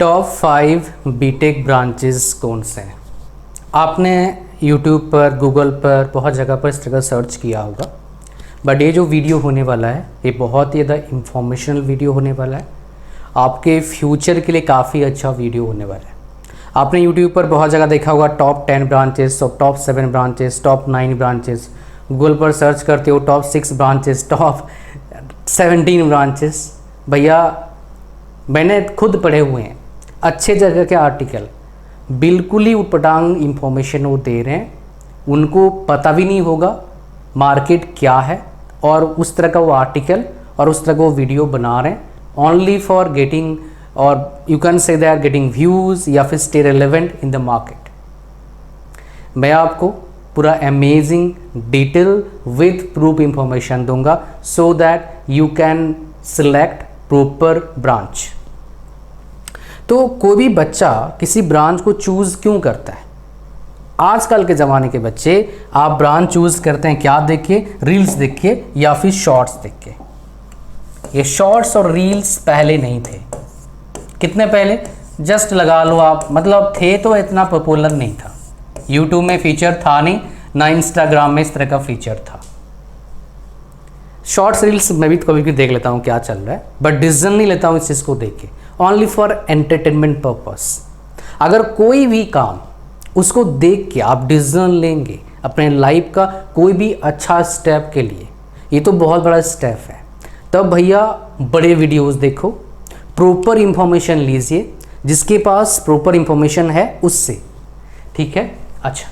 Top 5 BTech branches कौन से हैं? आपने यूट्यूब पर, गूगल पर, बहुत जगह पर इस तरह सर्च किया होगा, बट ये जो वीडियो होने वाला है ये बहुत ही ज़्यादा इंफॉर्मेशनल वीडियो होने वाला है। आपके फ्यूचर के लिए काफ़ी अच्छा वीडियो होने वाला है। आपने यूट्यूब पर बहुत जगह देखा होगा top 10 branches, top 7 branches, top 9 branches. Google पर सर्च करते हो टॉप 6 ब्रांचेस, टॉप 17 ब्रांचेस। भैया मैंने खुद पढ़े हुए हैं अच्छे जगह के आर्टिकल, बिल्कुल ही उटपटांग इंफॉर्मेशन वो दे रहे हैं। उनको पता भी नहीं होगा मार्केट क्या है, और उस तरह का वो आर्टिकल और उस तरह का वो वीडियो बना रहे हैं ओनली फॉर गेटिंग, और you can say they are getting views या फिर stay relevant in the market. मैं आपको पूरा amazing detail with proof information दूंगा so that you can select proper branch. तो कोई भी बच्चा किसी ब्रांच को चूज़ क्यों करता है? आजकल के ज़माने के बच्चे आप ब्रांच चूज़ करते हैं क्या देख के? रील्स देख के या फिर शॉर्ट्स देख के। ये शॉर्ट्स और रील्स पहले नहीं थे। कितने पहले? जस्ट लगा लो आप, मतलब थे तो इतना पॉपुलर नहीं था। यूट्यूब में फीचर था नहीं, ना इंस्टाग्राम में इस तरह का फीचर था। शॉर्ट्स रील्स मैं भी कभी भी देख लेता हूँ क्या चल रहा है, बट डिसीजन नहीं लेता हूँ इस चीज़ को देख के, ओनली फॉर एंटरटेनमेंट पर्पस। अगर कोई भी काम उसको देख के आप डिसीजन लेंगे अपने लाइफ का कोई भी अच्छा स्टेप के लिए, ये तो बहुत बड़ा स्टेप है, तब भैया बड़े वीडियोस देखो, प्रॉपर इंफॉर्मेशन लीजिए, जिसके पास प्रॉपर इंफॉर्मेशन है उससे। ठीक है? अच्छा,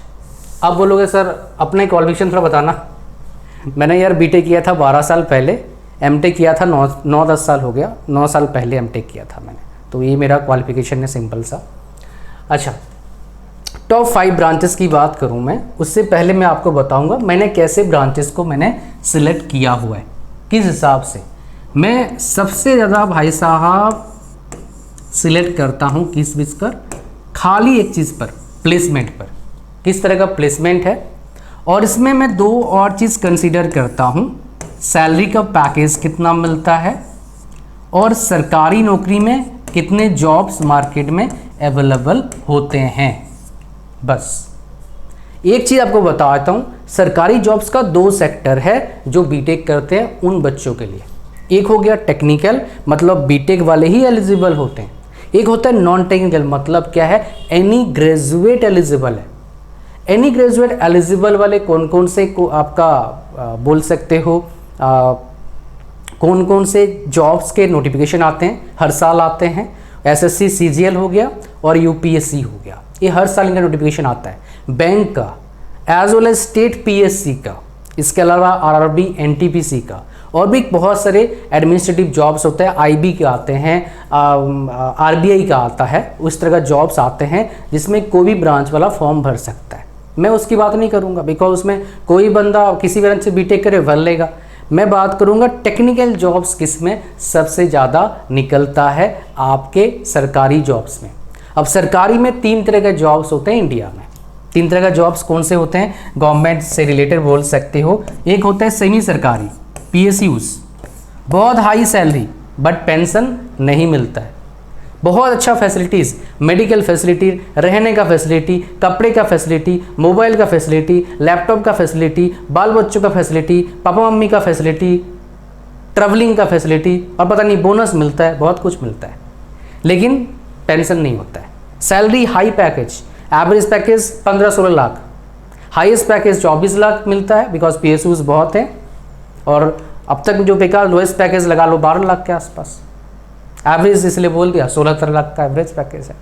अब बोलोगे सर अपने क्वालिफिकेशन थोड़ा बताना। मैंने यार बीटेक किया था 12 साल पहले, एमटेक किया था 9-10 साल हो गया, 9 साल पहले एमटेक किया था मैंने, तो ये मेरा क्वालिफिकेशन है सिंपल सा। अच्छा, टॉप 5 ब्रांचेस की बात करूं मैं, उससे पहले मैं आपको बताऊंगा मैंने कैसे ब्रांचेस को मैंने सिलेक्ट किया हुआ है, किस हिसाब से। मैं सबसे ज़्यादा भाई साहब सिलेक्ट करता हूं किस चीज़ पर? खाली एक चीज़ पर, प्लेसमेंट पर। किस तरह का प्लेसमेंट है, और इसमें मैं 2 और चीज़ कंसीडर करता हूं, सैलरी का पैकेज कितना मिलता है और सरकारी नौकरी में कितने जॉब्स मार्केट में अवेलेबल होते हैं। बस एक चीज़ आपको बताता हूँ, सरकारी जॉब्स का 2 सेक्टर है जो बीटेक करते हैं उन बच्चों के लिए। एक हो गया टेक्निकल, मतलब बीटेक वाले ही एलिजिबल होते हैं। एक होता है नॉन टेक्निकल, मतलब क्या है? एनी ग्रेजुएट एलिजिबल है। एनी ग्रेजुएट एलिजिबल वाले कौन कौन से को आपका बोल सकते हो, कौन कौन से जॉब्स के नोटिफिकेशन आते हैं? हर साल आते हैं। एसएससी सीजीएल हो गया और यूपीएससी हो गया, ये हर साल इनका नोटिफिकेशन आता है। बैंक का as well as state PSC का, इसके अलावा आरआरबी एनटीपीसी का, और भी बहुत सारे एडमिनिस्ट्रेटिव जॉब्स होते हैं। आईबी के आते हैं, आरबीआई का आता है, उस तरह का जॉब्स आते हैं जिसमें कोई भी ब्रांच वाला फॉर्म भर सकता है। मैं उसकी बात नहीं करूँगा बिकॉज उसमें कोई बंदा किसी ब्रांच से बीटेक करे भर लेगा। मैं बात करूँगा टेक्निकल जॉब्स किस में सबसे ज़्यादा निकलता है, आपके सरकारी जॉब्स में। अब सरकारी में 3 तरह के जॉब्स होते हैं इंडिया में। 3 तरह के जॉब्स कौन से होते हैं? गवर्नमेंट से रिलेटेड बोल सकते हो। एक होता है सेमी सरकारी, पीएसयूज, बहुत हाई सैलरी बट पेंशन नहीं मिलता है। बहुत अच्छा फैसिलिटीज़, मेडिकल फैसिलिटी, रहने का फैसिलिटी, कपड़े का फैसिलिटी, मोबाइल का फैसिलिटी, लैपटॉप का फैसिलिटी, बाल बच्चों का फैसिलिटी, पापा मम्मी का फैसिलिटी, ट्रैवलिंग का फैसिलिटी, और पता नहीं बोनस मिलता है, बहुत कुछ मिलता है, लेकिन पेंशन नहीं होता है। Salary high package, average package 15-16 lakh, highest package 24 lakh मिलता है बिकॉज पीएसयूज बहुत हैं, और अब तक जो बेकार लोएस्ट पैकेज लगा लो 12 लाख के आसपास। एवरेज इसलिए बोल दिया, 16-17 लाख का एवरेज पैकेज है।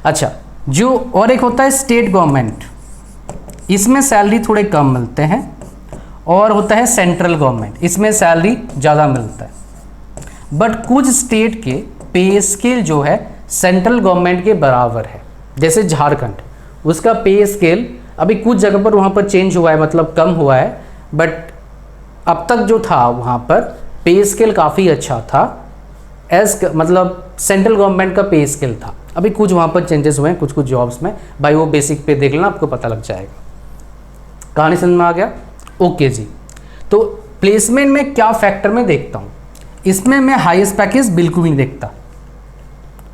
अच्छा, जो और एक होता है स्टेट गवर्नमेंट, इसमें सैलरी थोड़े कम मिलते हैं, और होता है सेंट्रल गवर्नमेंट, इसमें सैलरी ज़्यादा मिलता है। बट कुछ स्टेट के पे स्केल जो है सेंट्रल गवर्नमेंट के बराबर है। जैसे झारखंड, उसका पे स्केल अभी कुछ जगह पर वहाँ पर चेंज हुआ है, मतलब कम हुआ है, बट अब तक जो था वहाँ पर पे स्केल काफ़ी अच्छा था, मतलब सेंट्रल गवर्नमेंट का पे स्केल था। अभी कुछ वहाँ पर चेंजेस हुए हैं कुछ कुछ जॉब्स में, भाई वो बेसिक पे देख लेना, आपको पता लग जाएगा। कहानी समझ में आ गया? ओके जी। तो प्लेसमेंट में क्या फैक्टर मैं देखता हूँ, इसमें मैं हाईएस्ट पैकेज बिल्कुल नहीं देखता।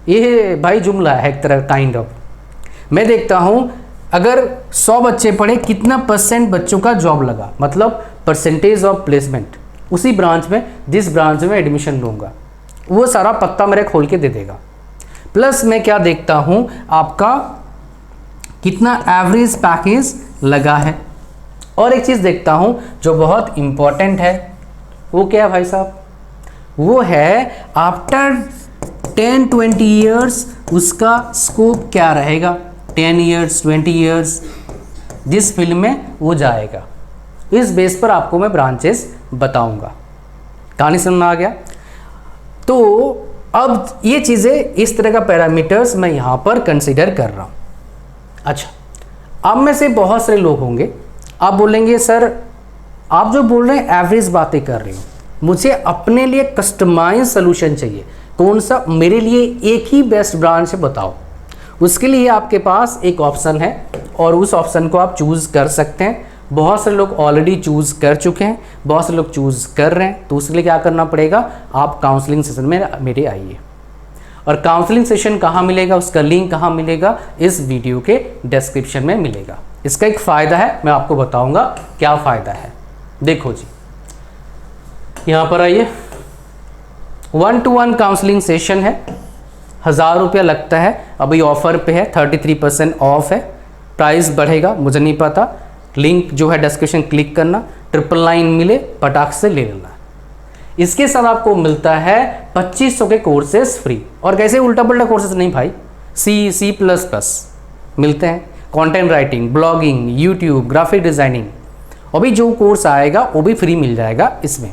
ये भाई जुमला है एक तरह काइंड ऑफ। मैं देखता हूँ अगर 100 बच्चे पढ़े कितना % बच्चों का जॉब लगा, मतलब परसेंटेज ऑफ प्लेसमेंट उसी ब्रांच में जिस ब्रांच में एडमिशन लूँगा, वो सारा पत्ता मेरे खोल के दे देगा। प्लस मैं क्या देखता हूँ, आपका कितना एवरेज पैकेज लगा है। और एक चीज़ देखता हूँ जो बहुत इम्पॉर्टेंट है, वो क्या है भाई साहब, वो है आफ्टर 10-20 ईयर्स उसका स्कोप क्या रहेगा। 10 ईयर्स 20 ईयर्स जिस फील्ड में वो जाएगा, इस बेस पर आपको मैं ब्रांचेस बताऊंगा। कहानी समझ में आ गया। तो अब ये चीज़ें, इस तरह का पैरामीटर्स मैं यहाँ पर कंसिडर कर रहा हूँ। अच्छा, अब में से बहुत सारे लोग होंगे, आप बोलेंगे सर आप जो बोल रहे हैं एवरेज बातें कर रहे हो, मुझे अपने लिए कस्टमाइज सोल्यूशन चाहिए, कौन सा मेरे लिए एक ही बेस्ट ब्रांच है बताओ। उसके लिए आपके पास एक ऑप्शन है और उस ऑप्शन को आप चूज़ कर सकते हैं। बहुत सारे लोग ऑलरेडी चूज़ कर चुके हैं, बहुत सारे लोग चूज़ कर रहे हैं। तो उसके लिए क्या करना पड़ेगा, आप काउंसलिंग सेशन में मेरे आइए। और काउंसलिंग सेशन कहाँ मिलेगा, उसका लिंक कहाँ मिलेगा, इस वीडियो के डिस्क्रिप्शन में मिलेगा। इसका एक फ़ायदा है, मैं आपको बताऊंगा क्या फ़ायदा है। देखो जी, यहाँ पर आइए, 1-to-1 काउंसलिंग सेशन है, 1000 रुपया लगता है। अभी ऑफर पे है, 33% ऑफ है। प्राइस बढ़ेगा मुझे नहीं पता, लिंक जो है डिस्क्रिप्शन क्लिक करना, 999 मिले पटाख से ले लेना। इसके साथ आपको मिलता है 2500 के कोर्सेज फ्री। और कैसे उल्टा पुल्टा कोर्सेज नहीं भाई, C++ मिलते हैं, content writing, blogging, YouTube, graphic designing. अभी जो कोर्स आएगा वो भी फ्री मिल जाएगा। इसमें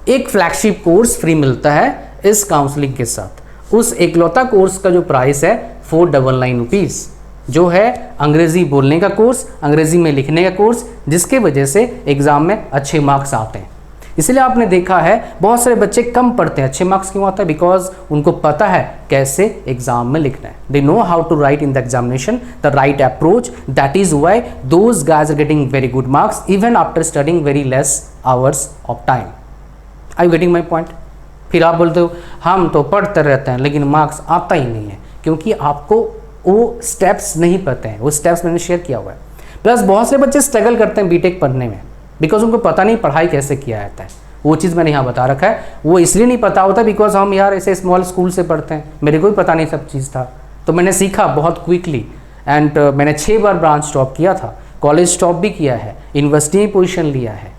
एक फ्लैगशिप कोर्स फ्री मिलता है इस काउंसलिंग के साथ। उस एकलौता कोर्स का जो प्राइस है 499 रुपीज़, जो है अंग्रेज़ी बोलने का कोर्स, अंग्रेज़ी में लिखने का कोर्स, जिसके वजह से एग्ज़ाम में अच्छे मार्क्स आते हैं। इसलिए आपने देखा है बहुत सारे बच्चे कम पढ़ते हैं। अच्छे मार्क्स क्यों आता है, बिकॉज उनको पता है कैसे एग्जाम में लिखना है। They know how to write in the examination the right approach. That is why those guys are getting very good marks even after studying very less hours of time. I you getting my point. फिर आप बोलते हो हम तो पढ़ते रहते हैं लेकिन मार्क्स आता ही नहीं है, क्योंकि आपको वो स्टेप्स नहीं पता हैं। वो स्टेप्स मैंने शेयर किया हुआ है। प्लस बहुत से बच्चे स्ट्रगल करते हैं बीटेक पढ़ने में, बिकॉज उनको पता नहीं पढ़ाई कैसे किया जाता है। वो चीज़ मैंने यहाँ बता रखा है। वो इसलिए नहीं पता होता बिकॉज हम यार ऐसे स्मॉल स्कूल से पढ़ते हैं, मेरे को भी पता नहीं सब चीज़ था। तो मैंने सीखा बहुत क्विकली एंड मैंने 6 बार ब्रांच टॉप किया था, कॉलेज टॉप भी किया है, यूनिवर्सिटी में पोजीशन लिया है।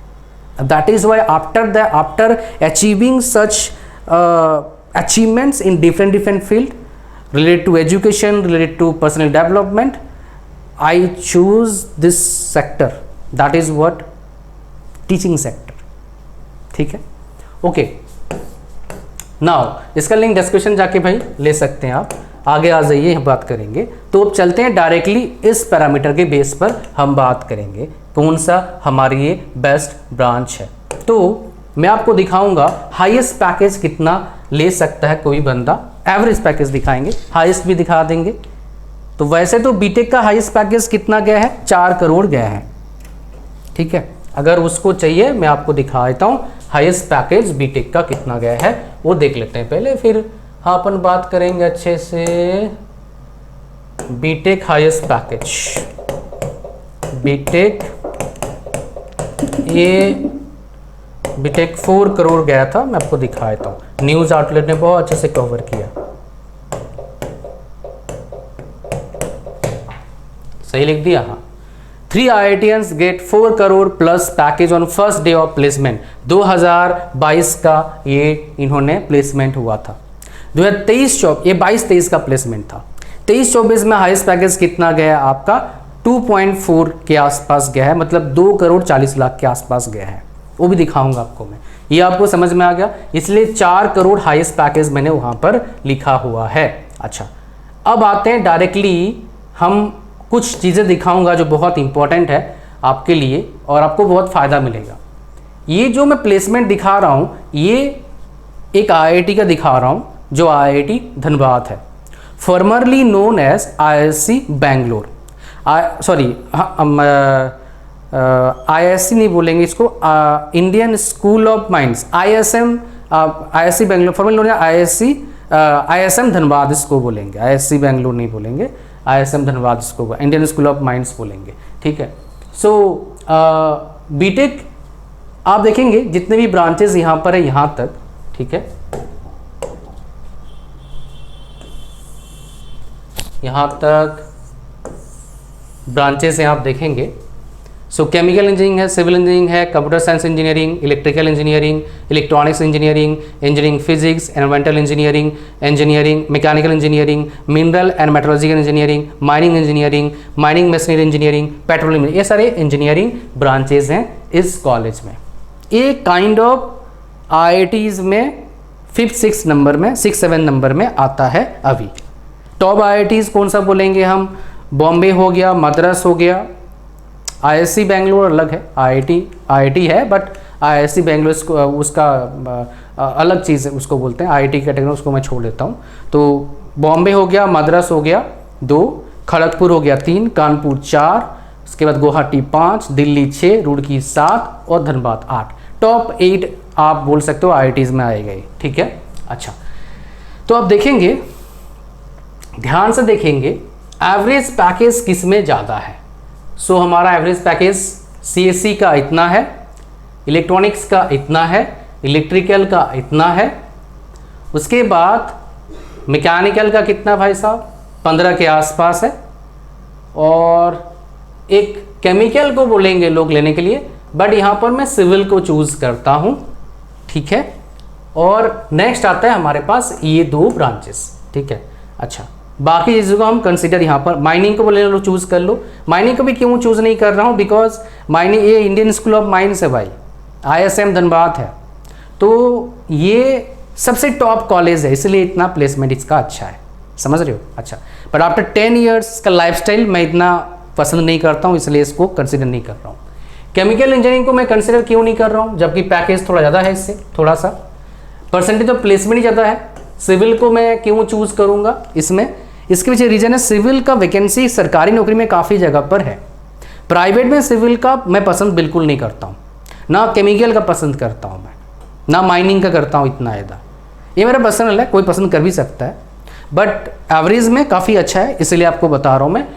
That is why after achieving such achievements in different field related to education, related to personal development, I choose this sector, that is what teaching sector। ठीक है, ओके। नाउ इसका link description जाके भाई ले सकते हैं आप, आगे आ जाइए बात करेंगे। तो अब चलते हैं डायरेक्टली इस पैरामीटर के बेस पर हम बात करेंगे कौन सा हमारी ये बेस्ट ब्रांच है। तो मैं आपको दिखाऊंगा हाईएस्ट पैकेज कितना ले सकता है कोई बंदा, एवरेज पैकेज दिखाएंगे, हाईएस्ट भी दिखा देंगे। तो वैसे तो बीटेक का हाईएस्ट पैकेज कितना गया है, 4 करोड़ गया है। ठीक है, अगर उसको चाहिए मैं आपको दिखा देता हूँ हाईएस्ट पैकेज बीटेक का कितना गया है, वो देख लेते हैं पहले, फिर हाँ अपन बात करेंगे अच्छे से। बीटेक हाईएस्ट पैकेज, बीटेक ये बीटेक 4 करोड़ गया था, मैं आपको दिखा देता हूँ। न्यूज़ आउटलेट ने बहुत अच्छे से कवर किया, सही लिख दिया। हाँ, 3 IITians get 4 crore plus package on first day of placement. 2022 का ये इन्होंने प्लेसमेंट हुआ था। 2023-24 ये 22-23 का प्लेसमेंट था। 23-24 में हाईएस्ट पैकेज कितना गया आपका, 2.4 के आसपास गया है, मतलब 2 करोड़ 40 लाख के आसपास गया है। वो भी दिखाऊंगा आपको मैं, ये आपको समझ में आ गया। इसलिए 4 करोड़ हाईएस्ट पैकेज मैंने वहाँ पर लिखा हुआ है। अच्छा, अब आते हैं डायरेक्टली, हम कुछ चीज़ें दिखाऊंगा जो बहुत इंपॉर्टेंट है आपके लिए और आपको बहुत फ़ायदा मिलेगा। ये जो मैं प्लेसमेंट दिखा रहा हूँ ये एक IIT का दिखा रहा हूँ जो IIT धनबाद है, formerly known as IISc Bangalore. Sorry, IISc नहीं बोलेंगे इसको, Indian School of Mines, ISM, IISc Bangalore, formerly known as IISc ISM Dhanbad इसको बोलेंगे, ISC बेंगलुरु नहीं बोलेंगे, ISM धनबाद इसको, इंडियन स्कूल ऑफ माइंस बोलेंगे, ठीक है। सो बीटेक आप देखेंगे जितने भी ब्रांचेस यहाँ पर है यहाँ तक, ठीक है, यहाँ तक ब्रांचेस हैं आप देखेंगे। सो केमिकल इंजीनियरिंग है, सिविल इंजीनियरिंग है, computer science engineering, electrical engineering, electronics engineering, engineering physics, environmental engineering, engineering mechanical engineering, mineral and metrological engineering, mining engineering, mining machinery engineering, petroleum, ये सारे इंजीनियरिंग ब्रांचेज हैं इस college में। ये kind of IITs में 5th 6th number में 6-7 number में आता है अभी। टॉप IITs कौन सा बोलेंगे हम? बॉम्बे हो गया, मद्रास हो गया, ISC बेंगलुरु अलग है, IIT है बट ISC बेंगलुरु उसका अलग चीज़ है, उसको बोलते हैं IIT कैटेगरी, उसको मैं छोड़ देता हूँ। तो बॉम्बे हो गया, मद्रास हो गया 2, खड़गपुर हो गया 3, कानपुर 4, उसके बाद गुवाहाटी 5, दिल्ली 6, रुड़की 7 और धनबाद 8। टॉप 8 आप बोल सकते हो IITs में आए गए, ठीक है। अच्छा, तो आप देखेंगे, ध्यान से देखेंगे एवरेज पैकेज किस में ज़्यादा है। सो हमारा एवरेज पैकेज CSE का इतना है, इलेक्ट्रॉनिक्स का इतना है, इलेक्ट्रिकल का इतना है, उसके बाद मैकेनिकल का कितना भाई साहब 15 के आसपास है, और एक केमिकल को बोलेंगे लोग लेने के लिए, बट यहाँ पर मैं सिविल को चूज़ करता हूँ, ठीक है। और नेक्स्ट आता है हमारे पास ये 2 ब्रांचेस, ठीक है। अच्छा, बाकी चीज़ों को हम कंसिडर यहाँ पर माइनिंग को बोले लो, चूज़ कर लो। माइनिंग को भी क्यों चूज़ नहीं कर रहा हूँ? बिकॉज माइनिंग ये इंडियन स्कूल ऑफ माइंस है भाई, ISM धनबाद है, तो ये सबसे टॉप कॉलेज है, इसलिए इतना प्लेसमेंट इसका अच्छा है, समझ रहे हो। अच्छा, बट आफ्टर 10 ईयर्स का लाइफस्टाइल मैं इतना पसंद नहीं करता हूँ, इसलिए इसको कंसिडर नहीं कर रहा हूँ। केमिकल इंजीनियरिंग को मैं कंसिडर क्यों नहीं कर रहा हूँ? जबकि पैकेज थोड़ा ज़्यादा है, इससे थोड़ा सा परसेंटेज ऑफ प्लेसमेंट ही ज़्यादा है। सिविल को मैं क्यों चूज़ करूँगा इसमें? इसके पीछे रीज़न है, सिविल का वैकेंसी सरकारी नौकरी में काफ़ी जगह पर है, प्राइवेट में सिविल का मैं पसंद बिल्कुल नहीं करता हूँ, ना केमिकल का पसंद करता हूँ मैं, ना माइनिंग का करता हूँ इतना ज़्यादा। ये मेरा पर्सनल है, कोई पसंद कर भी सकता है, बट एवरेज में काफ़ी अच्छा है, इसलिए आपको बता रहा हूँ मैं।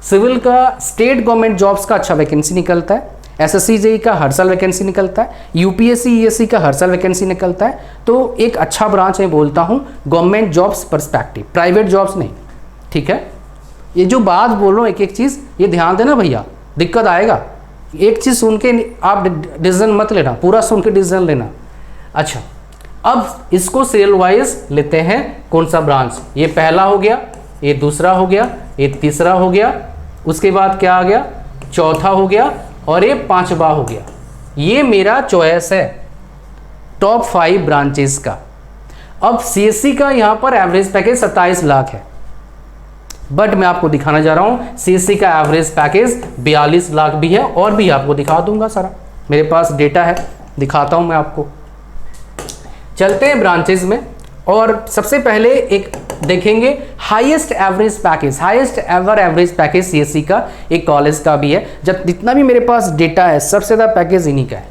सिविल का स्टेट गवर्नमेंट जॉब्स का अच्छा वैकेंसी निकलता है, SSC JEE का हर साल वैकेंसी निकलता है, UPSC ESC का हर साल वैकेंसी निकलता है, तो एक अच्छा ब्रांच है बोलता हूँ government jobs perspective, private jobs नहीं, ठीक है। ये जो बात बोल रहा हूँ एक एक चीज़ ये ध्यान देना भैया, दिक्कत आएगा। एक चीज़ सुन के आप डिसीजन मत लेना, पूरा सुन के डिसीजन लेना। अच्छा, अब इसको सीरियल वाइज लेते हैं, कौन सा ब्रांच, ये पहला हो गया, ये दूसरा हो गया, ये तीसरा हो गया, उसके बाद क्या आ गया, चौथा हो गया, और ये 5वां हो गया। ये मेरा चॉइस है टॉप 5 ब्रांचेस का। अब CSC का यहाँ पर एवरेज पैकेज 27 लाख है, बट मैं आपको दिखाना जा रहा हूँ CSC का एवरेज पैकेज 42 लाख भी है, और भी आपको दिखा दूंगा सारा, मेरे पास डेटा है, दिखाता हूँ मैं आपको। चलते हैं ब्रांचेस में, और सबसे पहले एक देखेंगे highest average package, highest ever average package CSC का एक कॉलेज का भी है। जब जितना भी मेरे पास डेटा है सबसे ज़्यादा पैकेज इन्हीं का है,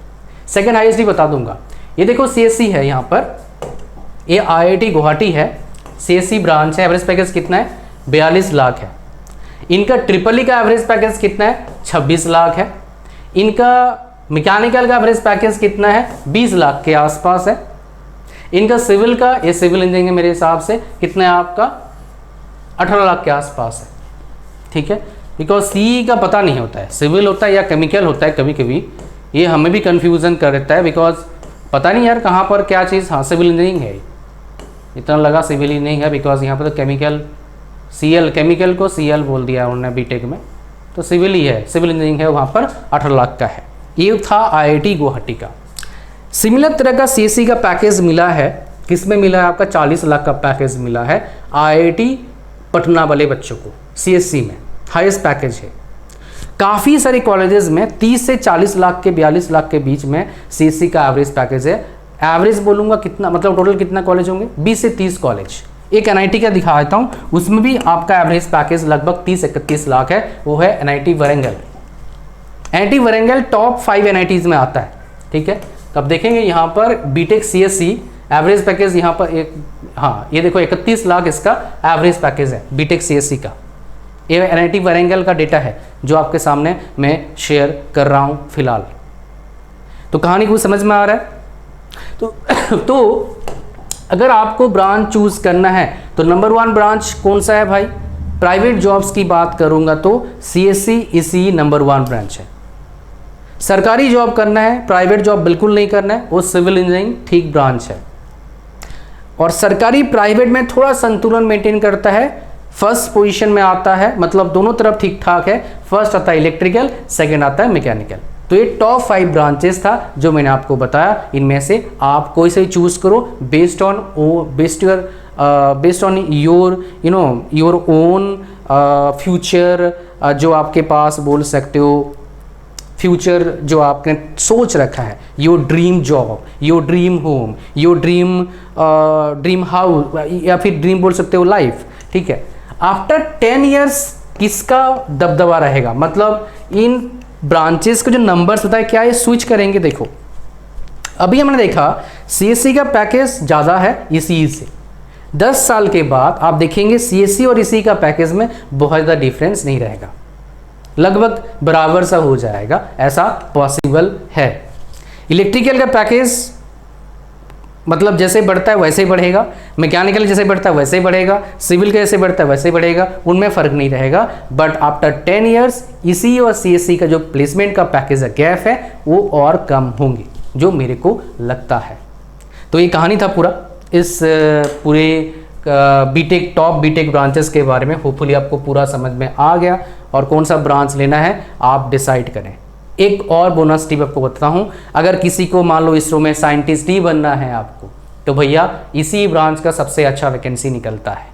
सेकंड हाईएस्ट भी बता दूंगा। ये देखो CSC है यहाँ पर, ये IIT गुवाहाटी है, CSC ब्रांच है, एवरेज पैकेज कितना है 42 लाख है। इनका ट्रिपल ई का एवरेज पैकेज कितना है 26 लाख है। इनका मैकेनिकल का एवरेज पैकेज कितना है 20 लाख के आसपास है। इनका सिविल का, ये सिविल इंजीनियरिंग मेरे हिसाब से कितना है आपका 18 लाख के आसपास है, ठीक है। बिकॉज CE का पता नहीं होता है, सिविल होता है या केमिकल होता है, कभी कभी ये हमें भी कन्फ्यूज़न कर देता है, बिकॉज पता नहीं यार कहाँ पर क्या चीज़। हाँ, सिविल इंजीनियरिंग है, इतना लगा सिविल इंजीनियरिंग है, बिकॉज यहाँ पर तो केमिकल CL, केमिकल को CL बोल दिया उन्होंने बीटेक में, तो सिविल ही है, सिविल इंजीनियरिंग है, वहाँ पर 18 लाख का है। ये था IIT गुवाहाटी का। सिमिलर तरह का CSC का पैकेज मिला है, किस में मिला है आपका 40 लाख का पैकेज मिला है IIT पटना वाले बच्चों को, CSC में हाईएस्ट पैकेज है। काफ़ी सारे कॉलेजेस में 30 से 40 लाख के 42 लाख के बीच में CSC का एवरेज पैकेज है। एवरेज बोलूँगा कितना, मतलब टोटल कितना कॉलेज होंगे 20 से 30 कॉलेज। एक NIT का दिखा देता हूँ, उसमें भी आपका एवरेज पैकेज लगभग 30-31 लाख है, वो है NIT Warangal. NIT Warangal top 5 NITs में आता है, ठीक है। तब देखेंगे यहाँ पर बीटेक CSC एवरेज पैकेज यहाँ पर एक, हाँ ये देखो 31 लाख इसका एवरेज पैकेज है बीटेक सीएससी का। ये एनआईटी वारंगल का डेटा है जो आपके सामने मैं शेयर कर रहा हूँ फिलहाल। तो कहानी कुछ समझ में आ रहा है? तो अगर आपको ब्रांच चूज करना है तो नंबर 1 ब्रांच कौन सा है भाई? प्राइवेट जॉब्स की बात करूंगा तो सीएससी इसी नंबर 1 ब्रांच है। सरकारी जॉब करना है, प्राइवेट जॉब बिल्कुल नहीं करना है, वो सिविल इंजीनियरिंग ठीक ब्रांच है। और सरकारी प्राइवेट में थोड़ा संतुलन मेंटेन करता है, फर्स्ट पोजीशन में आता है, मतलब दोनों तरफ ठीक ठाक है। फर्स्ट आता है इलेक्ट्रिकल, सेकंड आता है मैकेनिकल। तो ये टॉप 5 ब्रांचेस था जो मैंने आपको बताया। इनमें से आप कोई से चूज करो based on your own future, जो आपके पास बोल सकते हो फ्यूचर जो आपने सोच रखा है, your dream job, your dream home, your dream house, या फिर ड्रीम बोल सकते हो लाइफ। ठीक है, आफ्टर 10 ईयर्स किसका दबदबा रहेगा, मतलब इन ब्रांचेस के जो नंबर्स बताए क्या ये स्विच करेंगे। देखो अभी हमने देखा सीएससी का पैकेज ज़्यादा है ईसीई से, 10 साल के बाद आप देखेंगे सीएससी और ईसीई का पैकेज में बहुत ज़्यादा डिफरेंस नहीं रहेगा, लगभग बराबर सा हो जाएगा, ऐसा पॉसिबल है। इलेक्ट्रिकल का पैकेज मतलब जैसे बढ़ता है वैसे ही बढ़ेगा, मैकेनिकल जैसे बढ़ता है वैसे ही बढ़ेगा, सिविल का जैसे बढ़ता है वैसे ही बढ़ेगा, उनमें फ़र्क नहीं रहेगा। बट आफ्टर 10 ईयर्स ईसीई और सीएससी का जो प्लेसमेंट का पैकेज है, गैप है, वो और कम होंगे, जो मेरे को लगता है। तो ये कहानी था पूरा इस पूरे बीटेक टॉप बीटेक ब्रांचेस के बारे में। होपफुली आपको पूरा समझ में आ गया और कौन सा ब्रांच लेना है आप डिसाइड करें। एक और बोनस टिप आपको बताता हूँ, अगर किसी को मान लो इसरो में साइंटिस्ट ही बनना है आपको, तो भैया इसी ब्रांच का सबसे अच्छा वैकेंसी निकलता है।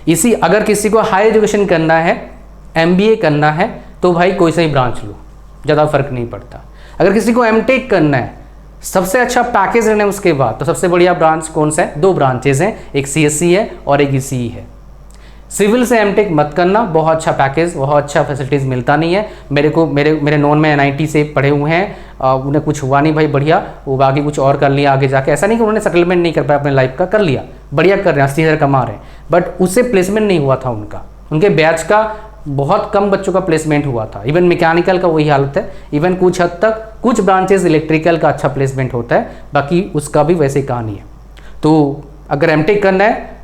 इसी अगर किसी को हाई एजुकेशन करना है, एमबीए करना है, तो भाई कोई सा ही ब्रांच लो, ज़्यादा फर्क नहीं पड़ता। अगर किसी को एमटेक करना है, सबसे अच्छा पैकेज लेना है उसके बाद, तो सबसे बढ़िया ब्रांच कौन सा है? 2 ब्रांचेज हैं, एक सीएससी है और एक ईसीई है। सिविल से एमटेक मत करना, बहुत अच्छा पैकेज, बहुत अच्छा फैसिलिटीज़ मिलता नहीं है। मेरे नॉन में एनआईटी से पढ़े हुए हैं, उन्हें कुछ हुआ नहीं भाई, बढ़िया, वो बाकी कुछ और कर लिया आगे जाके। ऐसा नहीं कि उन्होंने सेटलमेंट नहीं कर पाया अपने लाइफ का, कर लिया, बढ़िया कर रहे हैं, 80,000 कमा रहे हैं, बट उससे प्लेसमेंट नहीं हुआ था उनका। उनके बैच का बहुत कम बच्चों का प्लेसमेंट हुआ था। इवन मैकेनिकल का वही हालत है, इवन कुछ हद तक कुछ ब्रांचेस इलेक्ट्रिकल का अच्छा प्लेसमेंट होता है, बाकी उसका भी वैसे कहानी है। तो अगर एमटेक करना है,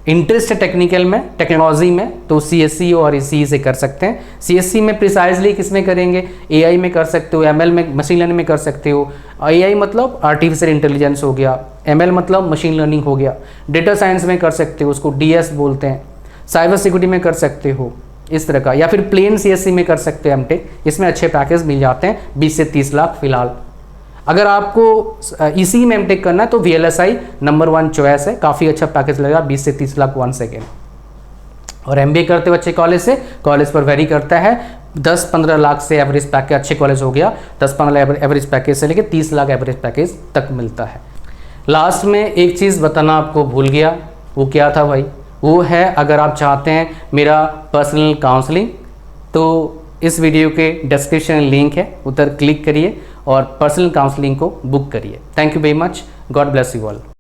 इंटरेस्ट है टेक्निकल में, टेक्नोलॉजी में, तो सीएससी और ईसीई से कर सकते हैं। सीएससी में प्रिसाइजली किस में करेंगे? एआई में कर सकते हो, एमएल में, मशीन लर्निंग में कर सकते हो। एआई मतलब आर्टिफिशियल इंटेलिजेंस हो गया, एमएल मतलब मशीन लर्निंग हो गया, डेटा साइंस में कर सकते हो, उसको डीएस बोलते हैं, साइबर सिक्योरिटी में कर सकते हो इस तरह का, या फिर प्लेन सीएससी में कर सकते हो एमटेक। इसमें अच्छे पैकेज मिल जाते हैं, 20 से 30 लाख फिलहाल। अगर आपको इसी में एमटेक करना है तो वीएलएसआई नंबर 1 चॉइस है, काफ़ी अच्छा पैकेज लगेगा, 20 से 30 लाख 1 सेकेंड। और एमबीए करते हो अच्छे कॉलेज से, कॉलेज पर वेरी करता है, 10-15 लाख से एवरेज पैकेज, अच्छे कॉलेज हो गया 10-15 लाख एवरेज पैकेज से लेके 30 लाख एवरेज पैकेज तक मिलता है। लास्ट में एक चीज़ बताना आपको भूल गया, वो क्या था भाई? वो है अगर आप चाहते हैं मेरा पर्सनल काउंसलिंग, तो इस वीडियो के डिस्क्रिप्शन लिंक है, उधर क्लिक करिए और पर्सनल काउंसलिंग को बुक करिए। Thank you very much, God bless you all.